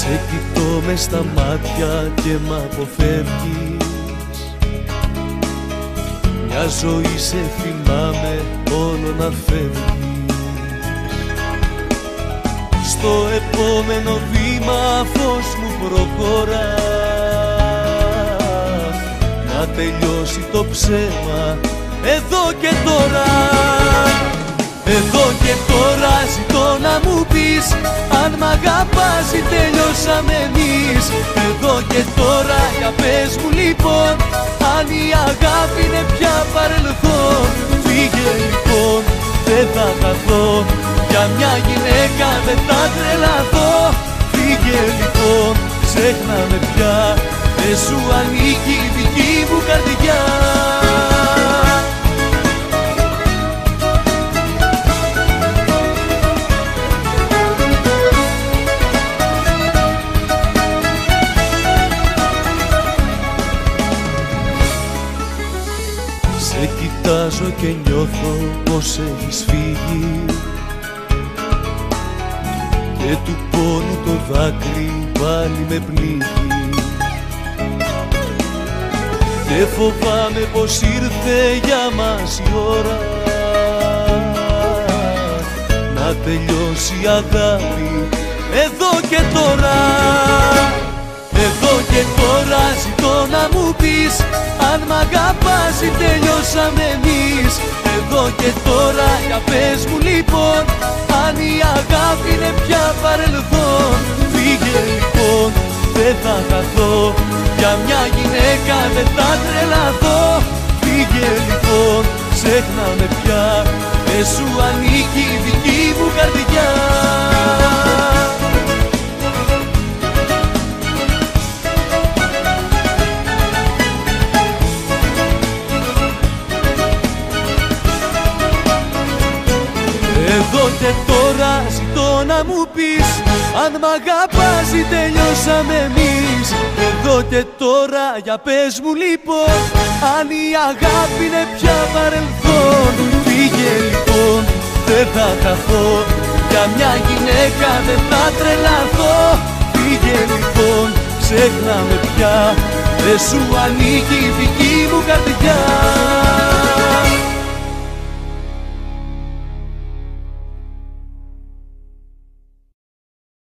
Σε κοιτώ μες στα μάτια και μ' αποφεύγεις. Μια ζωή σε θυμάμαι όλο να φεύγεις. Στο επόμενο βήμα φως μου προχωρά. Να τελειώσει το ψέμα εδώ και τώρα. Εδώ και τώρα ζητώ να μου πεις αν μ' αγαπάς ή τελειώσαμε εμείς. Εδώ και τώρα για πες μου λοιπόν αν η αγάπη είναι πια παρελθόν. Φύγε λοιπόν, δεν θα χαθώ, για μια γυναίκα δεν θα τρελαθώ. Φύγε λοιπόν, ξέχνα με πια, δεν σου ανήκει η δική μου καρδιά. Σε κοιτάζω και νιώθω πως έχεις φύγει και του πόνου το δάκρυ πάλι με πνίγει. Και φοβάμαι πως ήρθε για μας η ώρα να τελειώσει η αγάπη εδώ και τώρα. Εδώ και τώρα ζητώ να μου πεις αν μ' αγαπάς ή τελειώσαμε εμείς. Εδώ και τώρα για πες μου λοιπόν αν η αγάπη είναι πια παρελθόν. Φύγε λοιπόν, δεν θα χαθώ, για μια γυναίκα δεν θα τρελαθώ. Φύγε λοιπόν, ξέχνα με πια, δεν σου ανήκει η δική μου καρδιά. Εδώ και τώρα ζητώ να μου πεις αν μ' αγαπάς ή τελειώσαμε εμείς. Εδώ και τώρα για πες μου λοιπόν αν η αγάπη είναι πια παρελθόν. Φύγε λοιπόν, δεν θα χαθώ, για μια γυναίκα δεν θα τρελαθώ. Φύγε λοιπόν, ξέχνα με πια, δεν σου ανήκει η δική μου καρδιά.